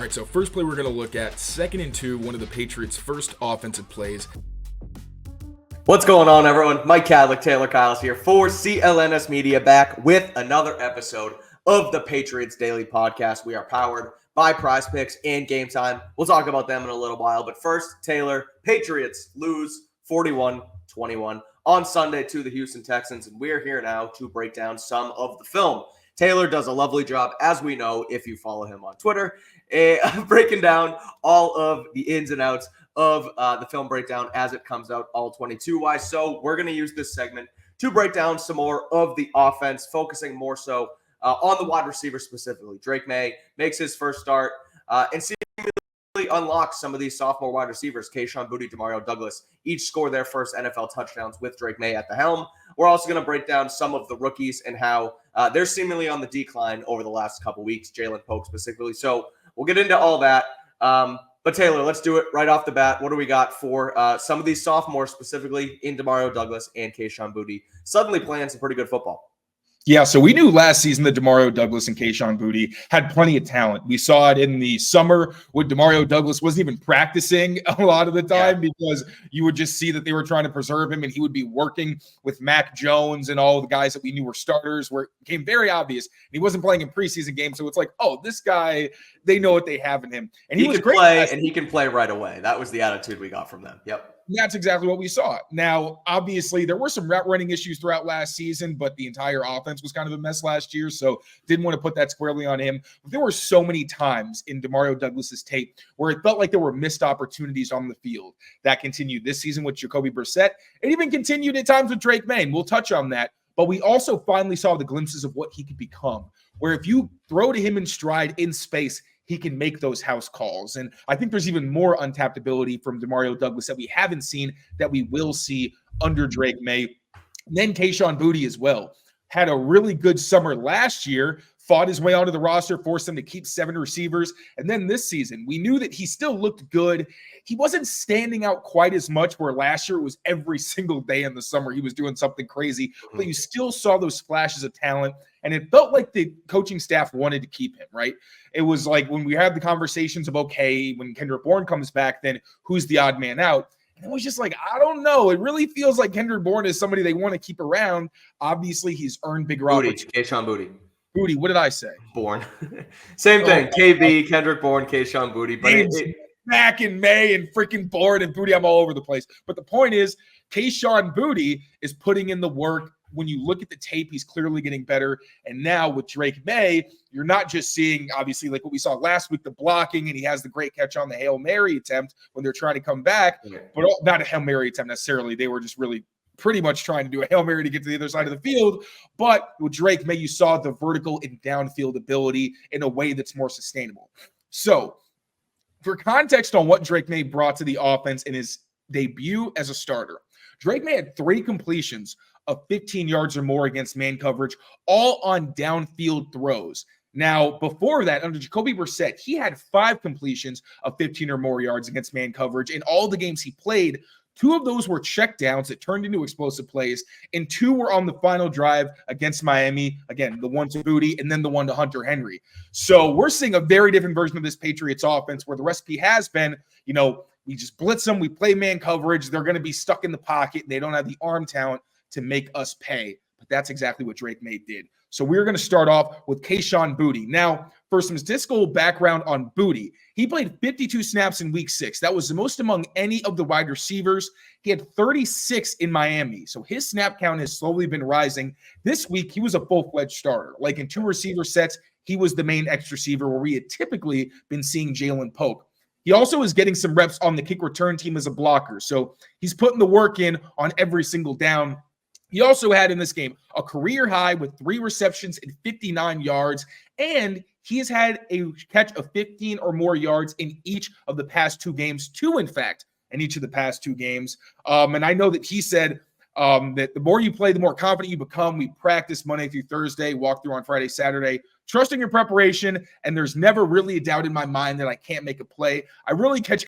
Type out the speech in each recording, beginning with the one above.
All right, so first play we're going to look at, 2nd and 2, one of the Patriots' first offensive plays. What's going on, everyone? Mike Kadlick, Taylor Kyles here for CLNS Media, back with another episode of the Patriots Daily Podcast. We are powered by Prize Picks and Game Time. We'll talk about them in a little while, but first, Taylor, Patriots lose 41-21 on Sunday to the Houston Texans, and we're here now to break down some of the film. Taylor does a lovely job, as we know, if you follow him on Twitter, breaking down all of the ins and outs of the film breakdown as it comes out, all 22-wise. So we're going to use this segment to break down some more of the offense, focusing more so on the wide receiver specifically. Drake Maye makes his first start and seemingly unlocks some of these sophomore wide receivers. Kayshon, Boutte, DeMario Douglas each score their first NFL touchdowns with Drake Maye at the helm. We're also going to break down some of the rookies and how they're seemingly on the decline over the last couple weeks, Jaylen P specifically. So we'll get into all that. But Taylor, let's do it right off the bat. What do we got for some of these sophomores, specifically in DeMario Douglas and Kayshon Boutte, suddenly playing some pretty good football? Yeah, so we knew last season that DeMario Douglas and Kayshon Boutte had plenty of talent. We saw it in the summer when DeMario Douglas wasn't even practicing a lot of the time because you would just see that they were trying to preserve him, and he would be working with Mac Jones and all the guys that we knew were starters, where it became very obvious. And he wasn't playing in preseason games, so it's like, oh, this guy, they know what they have in him. And he was great. And he can play right away. That was the attitude we got from them. Yep. That's exactly what we saw. Now, obviously, there were some route running issues throughout last season, but the entire offense was kind of a mess last year, so didn't want to put that squarely on him. But there were so many times in DeMario Douglas's tape where it felt like there were missed opportunities on the field. That continued this season with Jacoby Brissett. It even continued at times with Drake Maye. We'll touch on that. But we also finally saw the glimpses of what he could become, where if you throw to him in stride in space, he can make those house calls. And I think there's even more untapped ability from DeMario Douglas that we haven't seen that we will see under Drake Maye. And then Kayshon Boutte as well. Had a really good summer last year, fought his way onto the roster, forced them to keep 7 receivers. And then this season, we knew that he still looked good. He wasn't standing out quite as much, where last year it was every single day in the summer he was doing something crazy. But you still saw those flashes of talent. And it felt like the coaching staff wanted to keep him, right? It was like when we had the conversations of, okay, when Kendrick Bourne comes back, then who's the odd man out? And it was just like, I don't know. It really feels like Kendrick Bourne is somebody they want to keep around. Obviously, he's earned bigger opportunities. Kayshon Boutte. Boutte, what did I say? Bourne. Same thing. KB, Kendrick Bourne, Kayshon Boutte. But Mac and May and freaking Bourne and Boutte, I'm all over the place. But the point is, Kayshon Boutte is putting in the work. When you look at the tape, he's clearly getting better. And now with Drake Maye, you're not just seeing, obviously, like what we saw last week, the blocking, and he has the great catch on the Hail Mary attempt when they're trying to come back. But not a Hail Mary attempt necessarily. They were just really pretty much trying to do a Hail Mary to get to the other side of the field. But with Drake Maye, you saw the vertical and downfield ability in a way that's more sustainable. So for context on what Drake Maye brought to the offense in his debut as a starter, Drake Maye had 3 completions of 15 yards or more against man coverage, all on downfield throws. Now, before that, under Jacoby Brissett, he had 5 completions of 15 or more yards against man coverage. In all the games he played, 2 of those were checkdowns that turned into explosive plays, and 2 were on the final drive against Miami. Again, the one to Boutte and then the one to Hunter Henry. So we're seeing a very different version of this Patriots offense, where the recipe has been, we just blitz them, we play man coverage, they're going to be stuck in the pocket, and they don't have the arm talent to make us pay. But that's exactly what Drake Maye did. So we're going to start off with Kayshon Boutte. Now, for some statistical background on Boutte, he played 52 snaps in week 6. That was the most among any of the wide receivers. He had 36 in Miami. So his snap count has slowly been rising. This week, he was a full-fledged starter. Like in 2 receiver sets, he was the main X receiver, where we had typically been seeing Jaylen P. He also is getting some reps on the kick return team as a blocker. So he's putting the work in on every single down. He also had in this game a career high with 3 receptions and 59 yards, and he has had a catch of 15 or more yards in each of the past 2 games, 2, in fact, in each of the past 2 games. And I know that he said that the more you play, the more confident you become. We practice Monday through Thursday, walk through on Friday, Saturday, trusting your preparation, and there's never really a doubt in my mind that I can't make a play. I really catch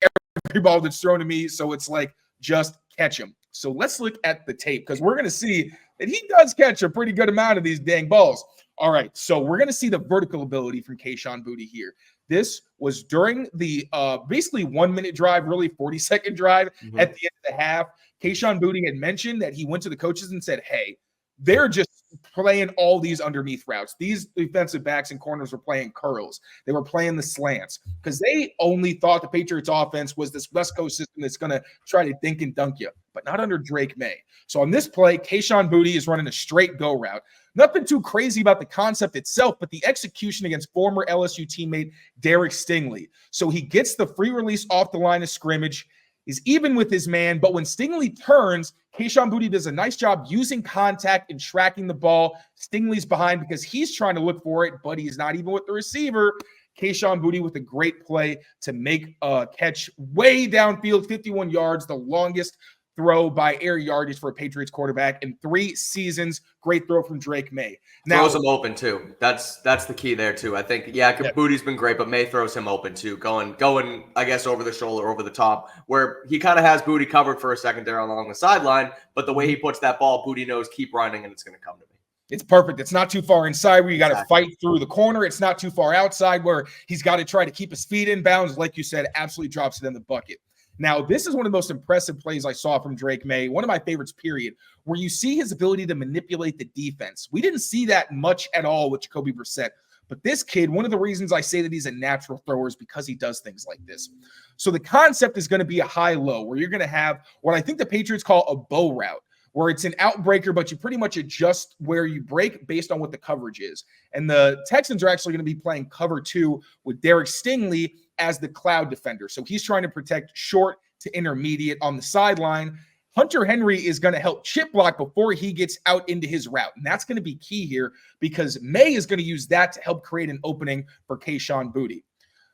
every ball that's thrown to me, so it's like, just catch him. So let's look at the tape, because we're going to see that he does catch a pretty good amount of these dang balls. All right, so we're going to see the vertical ability from Kayshon Boutte here. this was during the basically 1 minute drive, really 40-second drive at the end of the half. Kayshon Boutte had mentioned that he went to the coaches and said, hey, they're just playing all these underneath routes. These defensive backs and corners were playing curls. They were playing the slants because they only thought the Patriots offense was this West Coast system that's going to try to dink and dunk you, but not under Drake Maye. So on this play, Kayshon Boutte is running a straight go route. Nothing too crazy about the concept itself, but the execution against former LSU teammate Derek Stingley. So he gets the free release off the line of scrimmage. He's even with his man, but when Stingley turns, Kayshon Boutte does a nice job using contact and tracking the ball. Stingley's behind because he's trying to look for it, but he's not even with the receiver. Kayshon Boutte with a great play to make a catch way downfield, 51 yards, the longest throw by air yardage for a Patriots quarterback in 3 seasons. Great throw from Drake Maye. Now, throws him open too. That's the key there too. I think Boutte's been great, but Maye throws him open too, going I guess over the shoulder, over the top, where he kind of has Boutte covered for a second there along the sideline. But the way he puts that ball, Boutte knows keep running and it's going to come to me. It's perfect. It's not too far inside where you got to fight through the corner. It's not too far outside where he's got to try to keep his feet in bounds. Like you said, absolutely drops it in the bucket. Now, this is one of the most impressive plays I saw from Drake Maye, one of my favorites, period, where you see his ability to manipulate the defense. We didn't see that much at all with Jacoby Brissett, but this kid, one of the reasons I say that he's a natural thrower is because he does things like this. So the concept is going to be a high-low, where you're going to have what I think the Patriots call a bow route, where it's an outbreaker, but you pretty much adjust where you break based on what the coverage is. And the Texans are actually going to be playing cover 2 with Derek Stingley as the cloud defender. So he's trying to protect short to intermediate on the sideline. Hunter Henry is going to help chip block before he gets out into his route. And that's going to be key here because Maye is going to use that to help create an opening for Kayshon Boutte.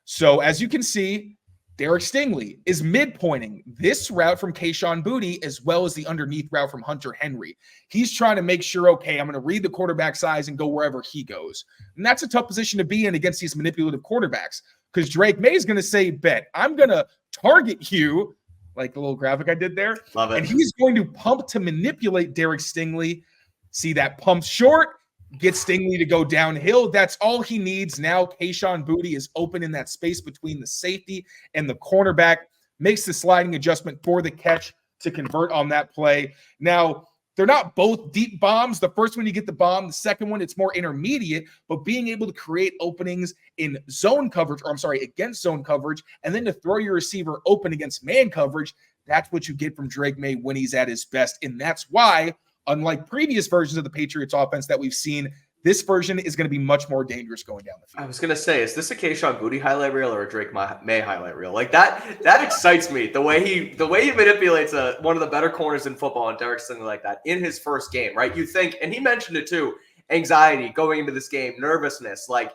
So as you can see, Derek Stingley is midpointing this route from Kayshon Boutte as well as the underneath route from Hunter Henry. He's trying to make sure, okay, I'm going to read the quarterback size and go wherever he goes. And that's a tough position to be in against these manipulative quarterbacks because Drake Maye is going to say, bet, I'm going to target you, like the little graphic I did there. Love it. And he's going to pump to manipulate Derek Stingley. See that pump short? Get Stingley to go downhill. That's all he needs. Now Kayshon Boutte is open in that space between the safety and the cornerback, makes the sliding adjustment for the catch to convert on that play. Now, they're not both deep bombs. The first one, you get the bomb. The second one, it's more intermediate, but being able to create openings in zone coverage, against zone coverage, and then to throw your receiver open against man coverage, that's what you get from Drake Maye when he's at his best. And that's why, unlike previous versions of the Patriots offense that we've seen, this version is going to be much more dangerous going down the field. I was going to say, is this a Kayshon Boutte highlight reel or a Drake Maye highlight reel? Like that excites me. The way he manipulates one of the better corners in football and Derek Stingley like that in his first game, right? You think, and he mentioned it too, anxiety going into this game, nervousness, like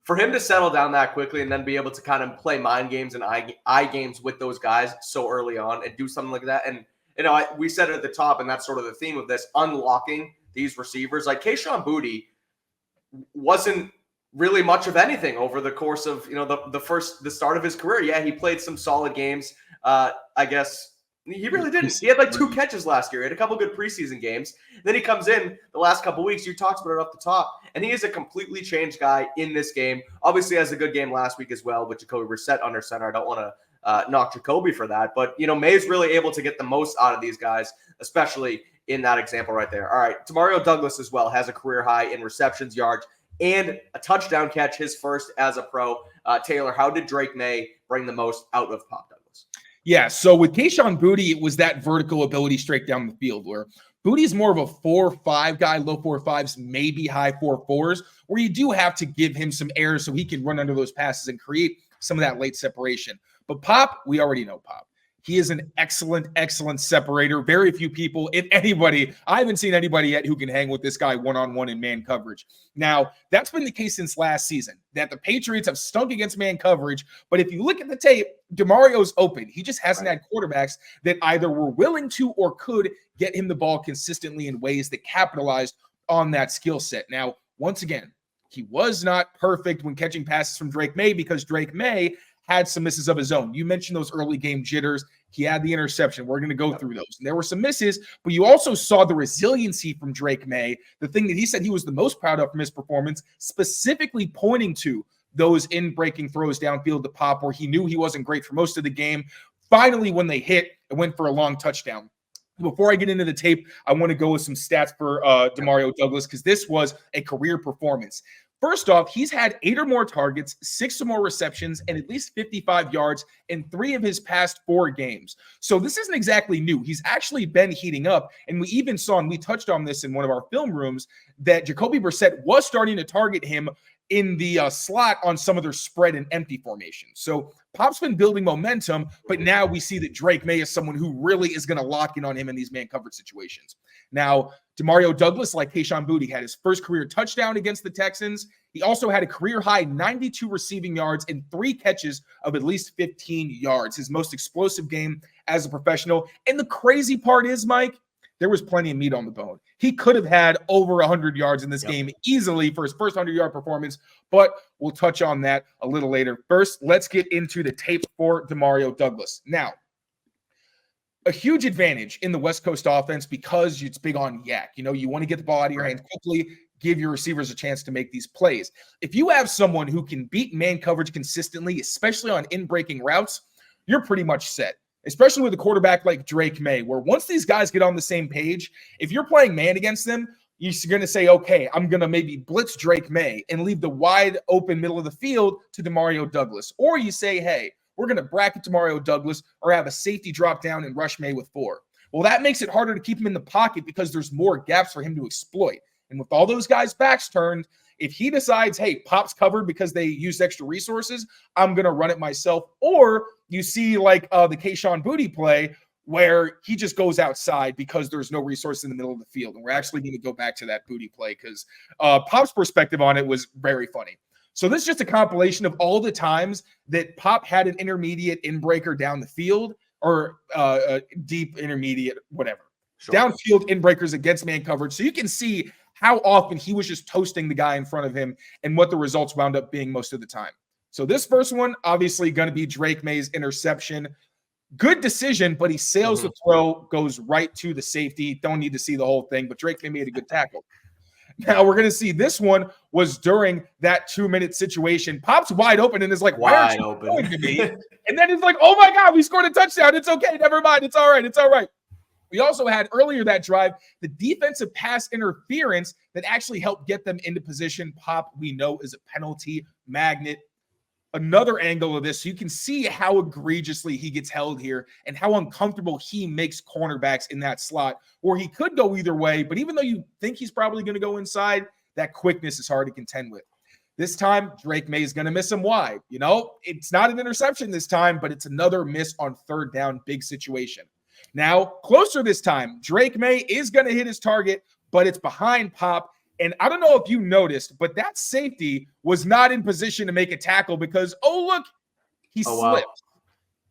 for him to settle down that quickly and then be able to kind of play mind games and eye games with those guys so early on and do something like that. And, we said it at the top, and that's sort of the theme of this, unlocking these receivers. Like Kayshon Boutte wasn't really much of anything over the course of the start of his career. Yeah, he played some solid games. I guess he really didn't. He had like 2 catches last year. He had a couple good preseason games. Then he comes in the last couple weeks. You talked about it off the top, and he is a completely changed guy in this game. Obviously, has a good game last week as well with Jacoby Brissett under center. I don't want to knock Jacoby for that, but Maye's really able to get the most out of these guys, especially in that example right there. All right, DeMario Douglas as well has a career high in receptions, yards, and a touchdown catch, his first as a pro. Taylor, how did Drake Maye bring the most out of Pop Douglas? Yeah, so with Kayshon Boutte, it was that vertical ability straight down the field where Boutte is more of a 4-5 guy, low 4-5s, maybe high 4-4s, where you do have to give him some air so he can run under those passes and create some of that late separation. But Pop, we already know Pop. He is an excellent, excellent separator. Very few people, if anybody, I haven't seen anybody yet who can hang with this guy one-on-one in man coverage. Now, that's been the case since last season, that the Patriots have stunk against man coverage. But if you look at the tape, DeMario's open. He just hasn't had quarterbacks that either were willing to or could get him the ball consistently in ways that capitalized on that skill set. Now, once again, he was not perfect when catching passes from Drake Maye because Drake Maye had some misses of his own. You mentioned those early game jitters. He had the interception. We're going to go through those. And there were some misses, but you also saw the resiliency from Drake Maye, the thing that he said he was the most proud of from his performance, specifically pointing to those in-breaking throws downfield to Pop where he knew he wasn't great for most of the game. Finally, when they hit, it went for a long touchdown. Before I get into the tape, I want to go with some stats for DeMario Douglas because this was a career performance. First off, he's had 8 or more targets, 6 or more receptions, and at least 55 yards in 3 of his past 4 games. So this isn't exactly new. He's actually been heating up. And we even saw, and we touched on this in one of our film rooms, that Jacoby Brissett was starting to target him in the slot on some of their spread and empty formations. So Pop's been building momentum, but now we see that Drake Maye is someone who really is going to lock in on him in these man coverage situations. Now, DeMario Douglas, like Kayshon Boutte, had his first career touchdown against the Texans. He also had a career-high 92 receiving yards and 3 catches of at least 15 yards, his most explosive game as a professional. And the crazy part is, Mike, there was plenty of meat on the bone. He could have had over 100 yards in this game easily for his first 100-yard performance, but we'll touch on that a little later. First, let's get into the tape for DeMario Douglas. Now, a huge advantage in the West Coast offense because it's big on yak. You know, you want to get the ball out of your hands quickly, give your receivers a chance to make these plays. If you have someone who can beat man coverage consistently, especially on in-breaking routes, you're pretty much set. Especially with a quarterback like Drake Maye, where once these guys get on the same page, if you're playing man against them, you're going to say, okay, I'm going to maybe blitz Drake Maye and leave the wide open middle of the field to DeMario Douglas. Or you say, hey, we're going to bracket DeMario Douglas or have a safety drop down and rush Maye with 4. Well, that makes it harder to keep him in the pocket because there's more gaps for him to exploit. And with all those guys' backs turned, if he decides, hey, Pop's covered because they used extra resources, I'm going to run it myself. Or you see like the Kayshon Boutte play where he just goes outside because there's no resource in the middle of the field. And we're actually going to go back to that Boutte play because Pop's perspective on it was very funny. So this is just a compilation of all the times that Pop had an intermediate in-breaker down the field or deep intermediate, whatever. Sure. Downfield in-breakers against man coverage. So you can see how often he was just toasting the guy in front of him and what the results wound up being most of the time. So this first one, obviously going to be Drake Maye's interception. Good decision, but he sails the throw, goes right to the safety. Don't need to see the whole thing, but Drake Maye made a good tackle. Now we're going to see this one was during that 2-minute situation. Pop's wide open and is like, why aren't you going to me? And then it's like, oh my God, we scored a touchdown. It's okay. Never mind. It's all right. It's all right. We also had earlier that drive, the defensive pass interference that actually helped get them into position. Pop, we know, is a penalty magnet. Another angle of this, so you can see how egregiously he gets held here and how uncomfortable he makes cornerbacks in that slot where he could go either way. But even though you think he's probably going to go inside, that quickness is hard to contend with. This time, Drake Maye is going to miss him wide. You know, it's not an interception this time, but it's another miss on 3rd down, big situation. Now, closer this time, Drake Maye is going to hit his target, but it's behind Pop. And I don't know if you noticed, but that safety was not in position to make a tackle because, oh, look, he slipped.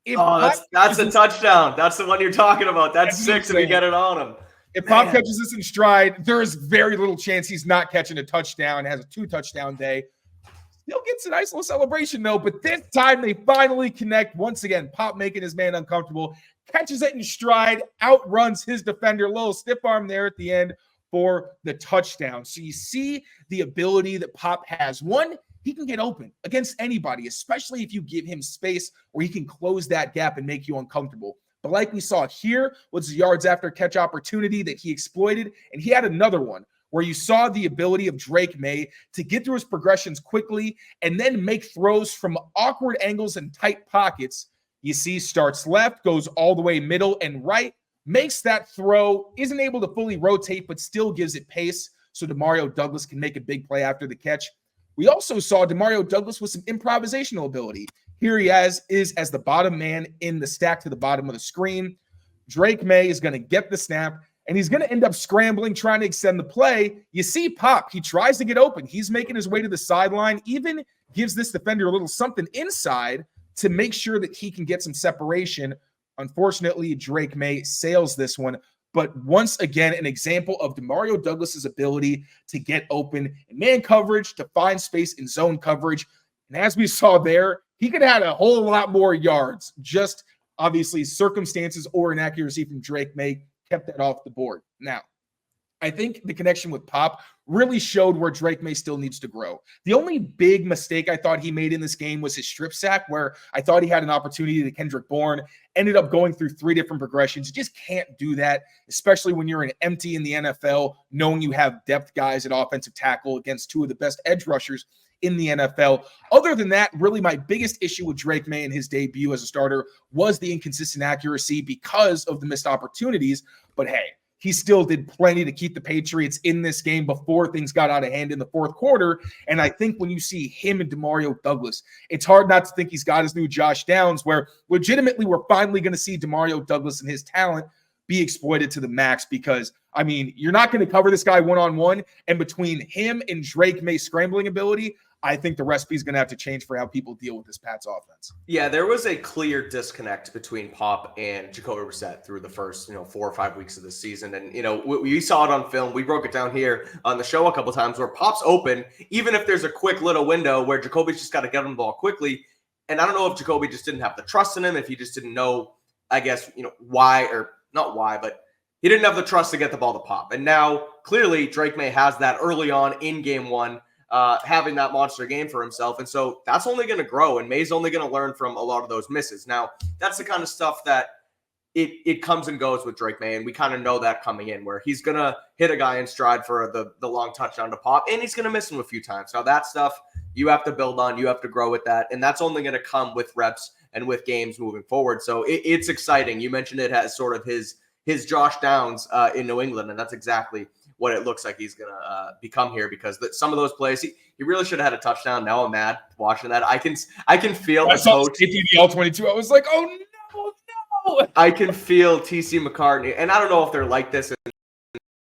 Wow. That's a touchdown. That's the one you're talking about. That's 6 if you get it on him. If Pop catches this in stride, there is very little chance he's not catching a touchdown, has a 2-touchdown day. Still gets a nice little celebration, though. But this time they finally connect. Once again, Pop making his man uncomfortable. Catches it in stride, outruns his defender. A little stiff arm there at the end for the touchdown. So you see the ability that Pop has. One, he can get open against anybody, especially if you give him space where he can close that gap and make you uncomfortable. But like we saw here was the yards after catch opportunity that he exploited. And he had another one where you saw the ability of Drake Maye to get through his progressions quickly and then make throws from awkward angles and tight pockets. You see starts left, goes all the way middle and right, makes that throw, isn't able to fully rotate, but still gives it pace so DeMario Douglas can make a big play after the catch. We also saw DeMario Douglas with some improvisational ability. Here he is as the bottom man in the stack to the bottom of the screen. Drake Maye is going to get the snap, and he's going to end up scrambling, trying to extend the play. You see Pop, he tries to get open. He's making his way to the sideline, even gives this defender a little something inside to make sure that he can get some separation. Unfortunately, Drake Maye sails this one. But once again, an example of DeMario Douglas's ability to get open in man coverage, to find space in zone coverage. And as we saw there, he could have had a whole lot more yards. Just obviously circumstances or inaccuracy from Drake Maye kept that off the board. Now, I think the connection with Pop really showed where Drake Maye still needs to grow. The only big mistake I thought he made in this game was his strip sack, where I thought he had an opportunity to Kendrick Bourne, ended up going through 3 different progressions. You just can't do that, especially when you're an empty in the NFL, knowing you have depth guys at offensive tackle against 2 of the best edge rushers in the NFL. Other than that, really my biggest issue with Drake Maye in his debut as a starter was the inconsistent accuracy because of the missed opportunities. But hey, he still did plenty to keep the Patriots in this game before things got out of hand in the fourth quarter. And I think when you see him and DeMario Douglas, it's hard not to think he's got his new Josh Downs, where legitimately we're finally going to see DeMario Douglas and his talent be exploited to the max, because, I mean, you're not going to cover this guy one-on-one. And between him and Drake Maye's scrambling ability, I think the recipe is going to have to change for how people deal with this Pats offense. Yeah, there was a clear disconnect between Pop and Jacoby Brissett through the first, 4 or 5 weeks of the season. And, we saw it on film. We broke it down here on the show a couple times where Pop's open, even if there's a quick little window where Jacoby's just got to get him the ball quickly. And I don't know if Jacoby just didn't have the trust in him, if he just didn't know, I guess, why, or not why, but he didn't have the trust to get the ball to Pop. And now, clearly, Drake Maye has that early on in game 1. Having that monster game for himself. And so that's only going to grow, and Maye's only going to learn from a lot of those misses. Now, that's the kind of stuff that it comes and goes with Drake Maye, and we kind of know that coming in, where he's going to hit a guy in stride for the long touchdown to Pop, and he's going to miss him a few times. Now, that stuff you have to build on. You have to grow with that, and that's only going to come with reps and with games moving forward. So it's exciting. You mentioned it as sort of his Josh Downs in New England, and that's exactly what it looks like he's going to become here, because some of those plays, he really should have had a touchdown. Now I'm mad watching that. I can feel I saw the All-22. I was like, oh, no. I can feel TC McCartney, and I don't know if they're like this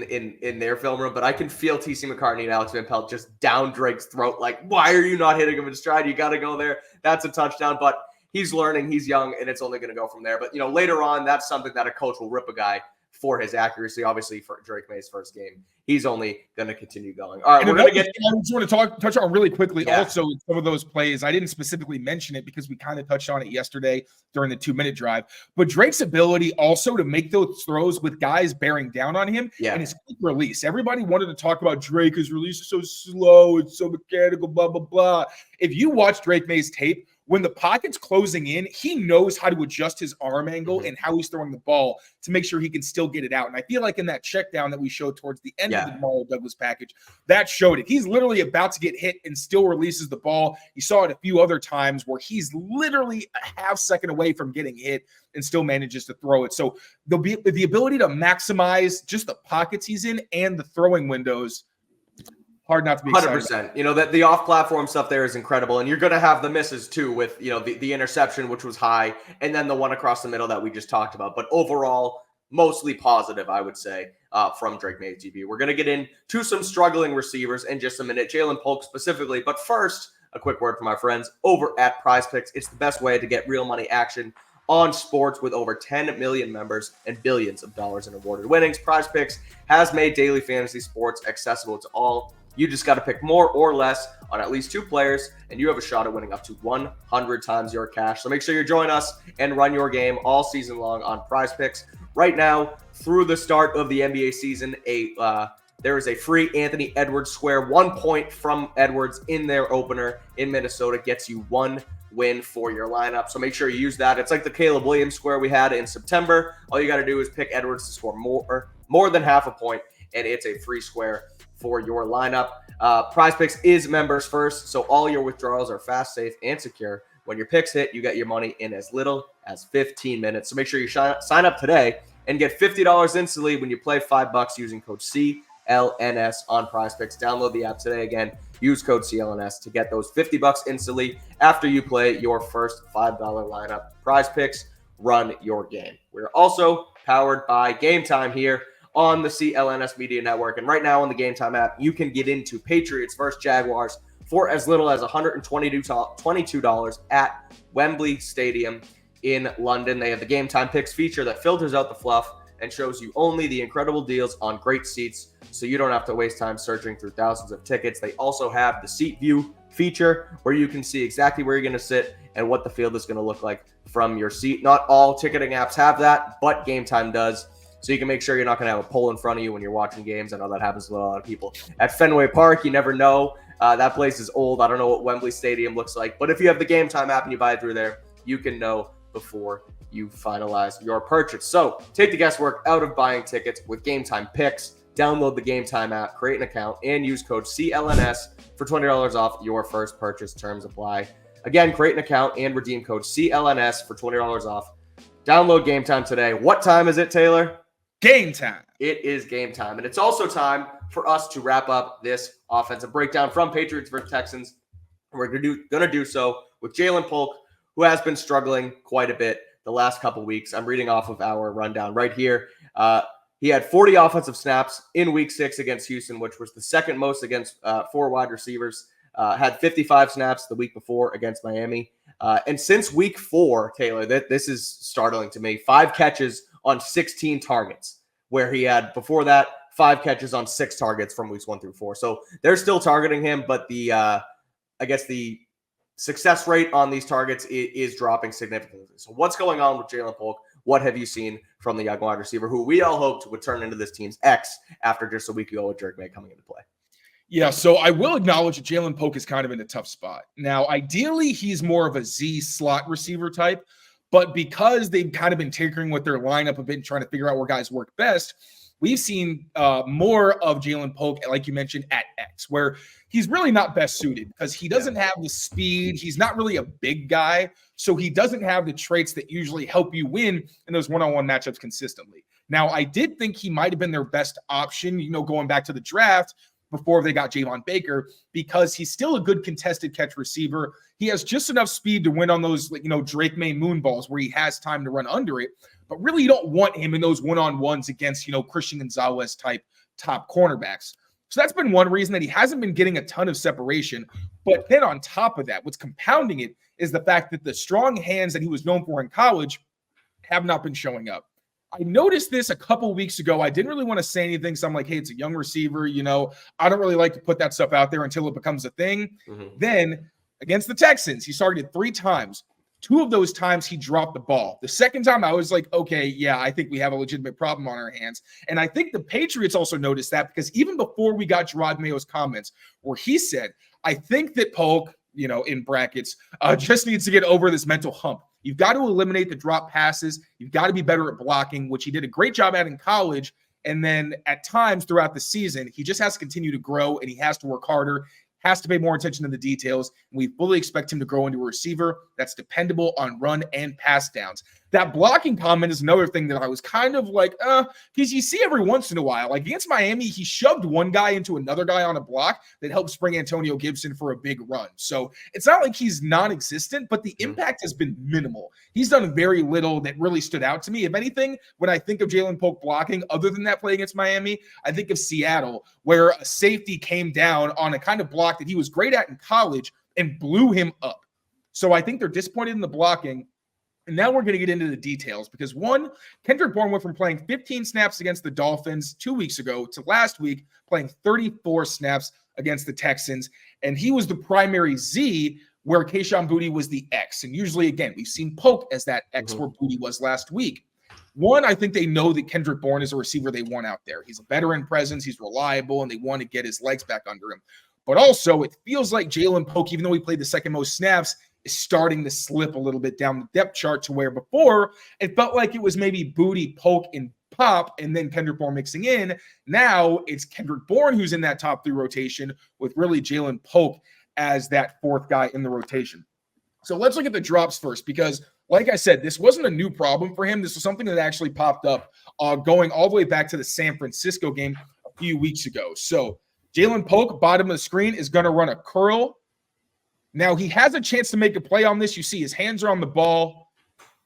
in their film room, but I can feel TC McCartney and Alex Van Pelt just down Drake's throat. Like, why are you not hitting him in stride? You got to go there. That's a touchdown. But he's learning. He's young, and it's only going to go from there. But, later on, that's something that a coach will rip a guy for his accuracy. Obviously, for Drake Maye's first game, he's only going to continue going. All right, we're going to get. I just want to touch on really quickly. Yeah. Also, some of those plays, I didn't specifically mention it because we kind of touched on it yesterday during the 2-minute drive. But Drake's ability also to make those throws with guys bearing down on him and his quick release. Everybody wanted to talk about Drake. His release is so slow. It's so mechanical. Blah blah blah. If you watch Drake Maye's tape, when the pocket's closing in, he knows how to adjust his arm angle and how he's throwing the ball to make sure he can still get it out. And I feel like in that check down that we showed towards the end of the DeMario Douglas package, that showed it. He's literally about to get hit and still releases the ball. You saw it a few other times where he's literally a half second away from getting hit and still manages to throw it. So there'll be the ability to maximize just the pockets he's in and the throwing windows. Hard not to be 100%. That the off-platform stuff there is incredible, and you're going to have the misses too with the interception, which was high, and then the one across the middle that we just talked about. But overall, mostly positive, I would say, from Drake Maye TV. We're going to get into some struggling receivers in just a minute, Jaylen Polk specifically. But first, a quick word from our friends over at PrizePicks. It's the best way to get real money action on sports with over 10 million members and billions of dollars in awarded winnings. PrizePicks has made daily fantasy sports accessible to all. You just got to pick more or less on at least 2 players, and you have a shot at winning up to 100 times your cash. So make sure you join us and run your game all season long on PrizePicks. Right now, through the start of the NBA season, there is a free Anthony Edwards square. 1 point from Edwards in their opener in Minnesota gets you 1 win for your lineup. So make sure you use that. It's like the Caleb Williams square we had in September. All you got to do is pick Edwards to score more than half a point, and it's a free square for your lineup. PrizePicks is members first, so all your withdrawals are fast, safe, and secure. When your picks hit, you get your money in as little as 15 minutes. So make sure you sign up today and get $50 instantly when you play $5 using code CLNS on PrizePicks. Download the app today. Again, use code CLNS to get those $50 instantly after you play your first $5 lineup. PrizePicks, run your game. We're also powered by Game Time here on the CLNS Media Network. And right now on the Game Time app, you can get into Patriots versus Jaguars for as little as $122 at Wembley Stadium in London. They have the Game Time Picks feature that filters out the fluff and shows you only the incredible deals on great seats, so you don't have to waste time searching through thousands of tickets. They also have the Seat View feature where you can see exactly where you're going to sit and what the field is going to look like from your seat. Not all ticketing apps have that, but Game Time does. so you can make sure you're not going to have a pole in front of you when you're watching games. I know that happens to a lot of people. At Fenway Park, you never know. That place is old. I don't know what Wembley Stadium looks like. But if you have the Game Time app and you buy it through there, you can know before you finalize your purchase. So take the guesswork out of buying tickets with Game Time picks. Download the Game Time app, create an account, and use code CLNS for $20 off your first purchase. Terms apply. Again, create an account and redeem code CLNS for $20 off. Download Game Time today. What time is it, Taylor? Game time. It is game time. And it's also time for us to wrap up this offensive breakdown from Patriots versus Texans. We're going to do so with Jaylen Polk, who has been struggling quite a bit the last couple weeks. I'm reading off of our rundown right here. He had 40 offensive snaps in week 6 against Houston, which was the second most against 4 wide receivers. Had 55 snaps the week before against Miami. And since week 4, Taylor, this is startling to me. 5 catches on 16 targets, where he had before that 5 catches on 6 targets from weeks 1 through 4. So they're still targeting him, but the success rate on these targets is dropping significantly. So what's going on with Jaylen Polk? What have you seen from the young wide receiver who we all hoped would turn into this team's X after just a week ago with Drake Maye coming into play? Yeah, so I will acknowledge that Jaylen Polk is kind of in a tough spot. Now, ideally, he's more of a Z slot receiver type, but because they've kind of been tinkering with their lineup a bit and trying to figure out where guys work best, we've seen more of Jaylen Polk, like you mentioned, at X, where he's really not best suited because he doesn't have the speed. He's not really a big guy, so he doesn't have the traits that usually help you win in those one-on-one matchups consistently. Now, I did think he might have been their best option, going back to the draft before they got Javon Baker, because he's still a good contested catch receiver. He has just enough speed to win on those, Drake Maye moon balls where he has time to run under it. But really, you don't want him in those one-on-ones against, Christian Gonzalez type top cornerbacks. So that's been one reason that he hasn't been getting a ton of separation. But then on top of that, what's compounding it is the fact that the strong hands that he was known for in college have not been showing up. I noticed this a couple weeks ago. I didn't really want to say anything. So I'm like, hey, it's a young receiver. I don't really like to put that stuff out there until it becomes a thing. Mm-hmm. Then against the Texans, he targeted 3 times. 2 of those times he dropped the ball. The second time I was like, okay, yeah, I think we have a legitimate problem on our hands. And I think the Patriots also noticed that, because even before we got Gerard Mayo's comments where he said, I think that Polk, in brackets, just needs to get over this mental hump. You've got to eliminate the drop passes. You've got to be better at blocking, which he did a great job at in college. And then at times throughout the season, he just has to continue to grow, and he has to work harder, has to pay more attention to the details. And we fully expect him to grow into a receiver that's dependable on run and pass downs. That blocking comment is another thing that I was kind of like, because you see every once in a while, like against Miami, he shoved one guy into another guy on a block that helped spring Antonio Gibson for a big run. So it's not like he's non-existent, but the impact has been minimal. He's done very little that really stood out to me. If anything, when I think of Jaylen Polk blocking, other than that play against Miami, I think of Seattle, where a safety came down on a kind of block that he was great at in college and blew him up. So I think they're disappointed in the blocking. And now we're going to get into the details, because one, Kendrick Bourne went from playing 15 snaps against the Dolphins 2 weeks ago to last week playing 34 snaps against the Texans. And he was the primary Z, where Kayshon Boutte was the X. And usually, again, we've seen Polk as that X where Boutte was last week. One, I think they know that Kendrick Bourne is a receiver they want out there. He's a veteran presence. He's reliable, and they want to get his legs back under him. But also, it feels like Jaylen Polk, even though he played the second most snaps, is starting to slip a little bit down the depth chart, to where before it felt like it was maybe Boutte, Polk, and Pop, and then Kendrick Bourne mixing in. Now it's Kendrick Bourne who's in that top 3 rotation, with really Jaylen Polk as that 4th guy in the rotation. So let's look at the drops first, because like I said, this wasn't a new problem for him. This was something that actually popped up going all the way back to the San Francisco game a few weeks ago. So Jaylen Polk, bottom of the screen, is going to run a curl. Now, he has a chance to make a play on this. You see his hands are on the ball.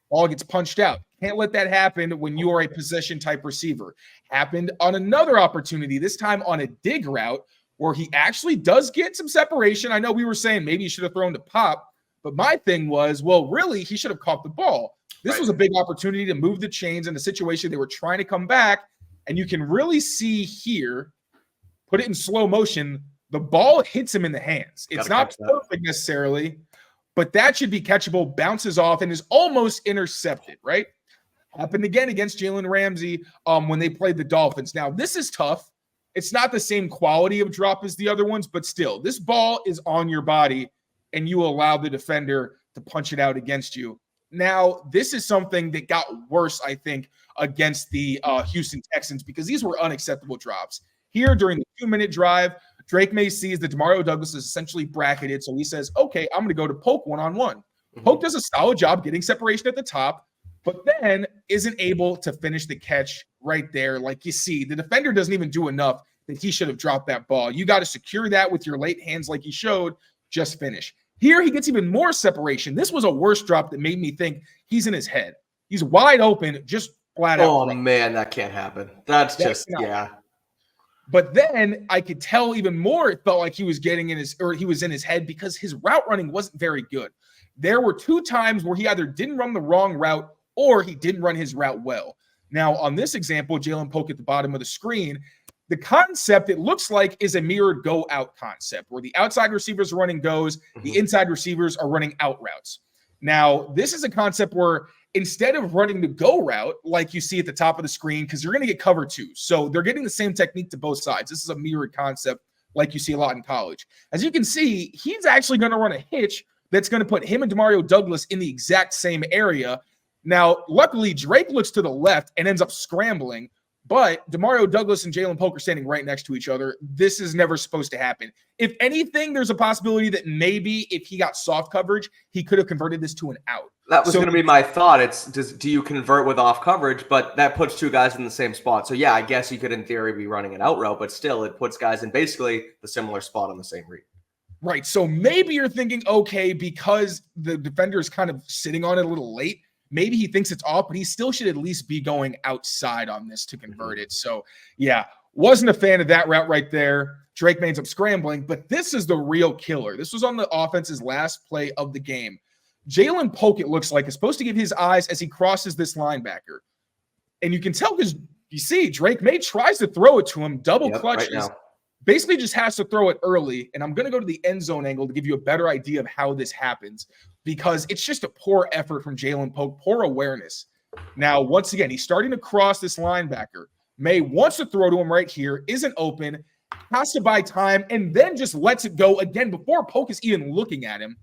Ball gets punched out. Can't let that happen when you are a possession-type receiver. Happened on another opportunity, this time on a dig route, where he actually does get some separation. I know we were saying maybe he should have thrown to Pop, but my thing was, well, really, he should have caught the ball. This was a big opportunity to move the chains in a situation they were trying to come back, and you can really see here, put it in slow motion, the ball hits him in the hands. It's not perfect necessarily, but that should be catchable, bounces off, and is almost intercepted, right? Happened again against Jalen Ramsey when they played the Dolphins. Now, this is tough. It's not the same quality of drop as the other ones, but still, this ball is on your body, and you allow the defender to punch it out against you. Now, this is something that got worse, I think, against the Houston Texans because these were unacceptable drops. Here, during the 2-minute drive, Drake Maye sees that DeMario Douglas is essentially bracketed, so he says, okay, I'm going to go to Polk one-on-one. Mm-hmm. Polk does a solid job getting separation at the top, but then isn't able to finish the catch right there. Like you see, the defender doesn't even do enough that he should have dropped that ball. You got to secure that with your late hands like he showed, just finish. Here, he gets even more separation. This was a worse drop that made me think he's in his head. He's wide open, just flat out. Oh, man, that can't happen. That's just, yeah. But then I could tell even more it felt like he was getting in his, or he was in his head because his route running wasn't very good. There were 2 times where he either didn't run the wrong route or he didn't run his route well. Now, on this example, Jaylen Polk at the bottom of the screen, the concept, it looks like, is a mirrored go-out concept where the outside receivers are running goes, the inside receivers are running out routes. Now, this is a concept where instead of running the go route, like you see at the top of the screen, because you're going to get cover 2. So they're getting the same technique to both sides. This is a mirrored concept like you see a lot in college. As you can see, he's actually going to run a hitch that's going to put him and DeMario Douglas in the exact same area. Now, luckily, Drake looks to the left and ends up scrambling, but DeMario Douglas and Jaylen Polk are standing right next to each other. This is never supposed to happen. If anything, there's a possibility that maybe if he got soft coverage, he could have converted this to an out. That was going to be my thought. Do you convert with off coverage? But that puts 2 guys in the same spot. So, yeah, I guess you could, in theory, be running an out route, but still, it puts guys in basically the similar spot on the same read. Right. So maybe you're thinking, okay, because the defender is kind of sitting on it a little late, maybe he thinks it's off, but he still should at least be going outside on this to convert it. So, yeah, wasn't a fan of that route right there. Drake Maye ends up scrambling, but this is the real killer. This was on the offense's last play of the game. Jaylen Polk, it looks like, is supposed to give his eyes as he crosses this linebacker. And you can tell because you see Drake Maye tries to throw it to him, double clutches. Right, basically just has to throw it early. And I'm going to go to the end zone angle to give you a better idea of how this happens because it's just a poor effort from Jaylen Polk, poor awareness. Now, once again, he's starting to cross this linebacker. Maye wants to throw to him right here, isn't open, has to buy time, and then just lets it go again before Polk is even looking at him.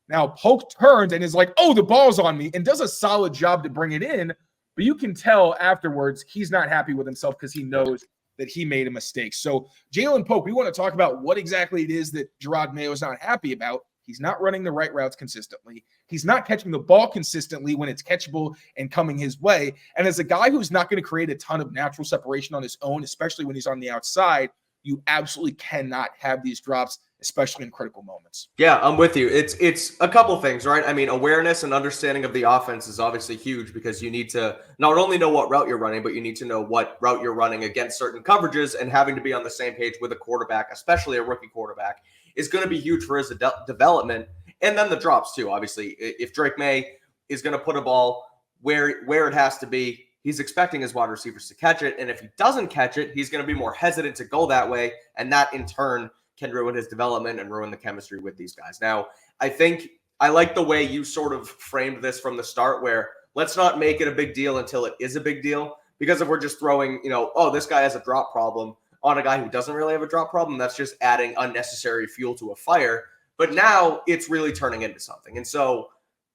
Now, Polk turns and is like, oh, the ball's on me, and does a solid job to bring it in. But you can tell afterwards he's not happy with himself because he knows that he made a mistake. So Jaylen Polk, we want to talk about what exactly it is that Jerod Mayo is not happy about. He's not running the right routes consistently. He's not catching the ball consistently when it's catchable and coming his way. And as a guy who's not going to create a ton of natural separation on his own, especially when he's on the outside, you absolutely cannot have these drops, especially in critical moments. Yeah, I'm with you. It's a couple things, right? I mean, awareness and understanding of the offense is obviously huge because you need to not only know what route you're running, but you need to know what route you're running against certain coverages, and having to be on the same page with a quarterback, especially a rookie quarterback, is going to be huge for his development. And then the drops too, obviously. If Drake Maye is going to put a ball where it has to be, he's expecting his wide receivers to catch it. And if he doesn't catch it, he's going to be more hesitant to go that way. And that in turn can ruin his development and ruin the chemistry with these guys. Now, I think I like the way you sort of framed this from the start, where let's not make it a big deal until it is a big deal. Because if we're just throwing, oh, this guy has a drop problem on a guy who doesn't really have a drop problem, that's just adding unnecessary fuel to a fire. But now it's really turning into something. And so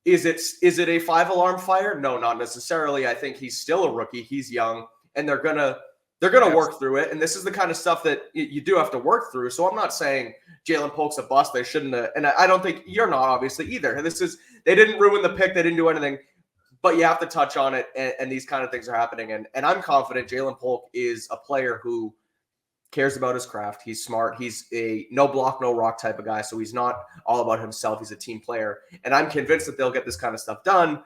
is it a 5-alarm fire? No, not necessarily. I think he's still a rookie. He's young, and they're gonna work through it. And this is the kind of stuff that you do have to work through. So I'm not saying Jaylen Polk's a bust. They shouldn't have, and I don't think you're not, obviously, either. They didn't ruin the pick. They didn't do anything. But you have to touch on it, and these kind of things are happening. And I'm confident Jaylen Polk is a player who cares about his craft. He's smart. He's a no block, no rock type of guy. So he's not all about himself. He's a team player. And I'm convinced that they'll get this kind of stuff done.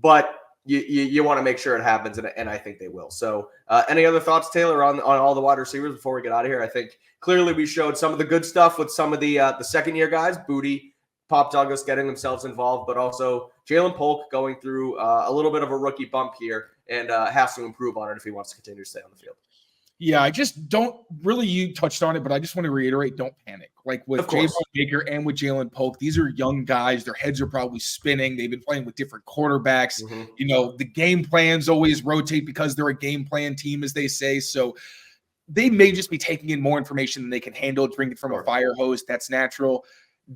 But you want to make sure it happens, and I think they will. So any other thoughts, Taylor, on all the wide receivers before we get out of here? I think clearly we showed some of the good stuff with some of the second-year guys, Boutte, Pop Douglas getting themselves involved, but also Jaylen Polk going through a little bit of a rookie bump here and has to improve on it if he wants to continue to stay on the field. Yeah, I just don't really, you touched on it, but I just want to reiterate, don't panic. Like with Javon Baker and with Jaylen Polk, these are young guys. Their heads are probably spinning. They've been playing with different quarterbacks. You know, the game plans always rotate because they're a game plan team, as they say. So they may just be taking in more information than they can handle, drinking from a fire hose. That's natural.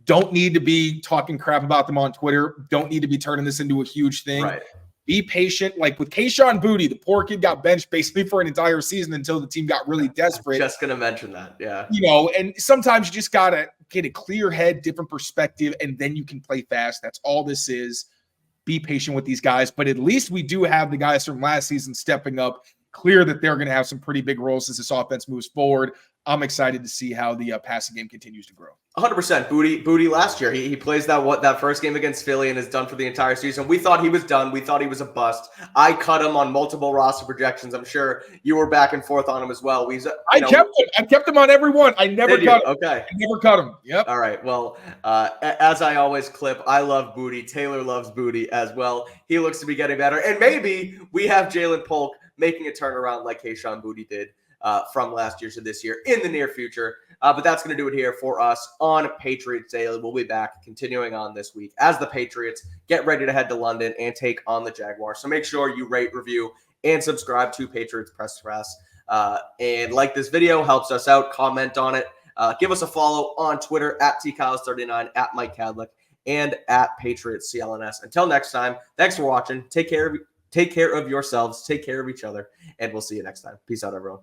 Don't need to be talking crap about them on Twitter. Don't need to be turning this into a huge thing. Right. Be patient. Like with Kayshon Boutte, the poor kid got benched basically for an entire season until the team got really desperate. Just going to mention that. Yeah. You know, and sometimes you just got to get a clear head, different perspective, and then you can play fast. That's all this is. Be patient with these guys. But at least we do have the guys from last season stepping up. Clear that they're going to have some pretty big roles as this offense moves forward. I'm excited to see how the passing game continues to grow. 100%. Boutte last year, he plays that first game against Philly and is done for the entire season. We thought he was done. We thought he was a bust. I cut him on multiple roster projections. I'm sure you were back and forth on him as well. I kept him on every one. I never cut him. Okay. I never cut him. Yep. All right. Well, as I always clip, I love Boutte. Taylor loves Boutte as well. He looks to be getting better. And maybe we have Jaylen Polk making a turnaround like Kayshon Boutte did from last year to this year in the near future. But that's going to do it here for us on Patriots Daily. We'll be back continuing on this week as the Patriots get ready to head to London and take on the Jaguars. So make sure you rate, review, and subscribe to Patriots Press. And like this video, helps us out. Comment on it. Give us a follow on Twitter at TKyles39, at Mike Kadlick, and at Patriots CLNS. Until next time, thanks for watching. Take care of yourselves. Take care of each other. And we'll see you next time. Peace out, everyone.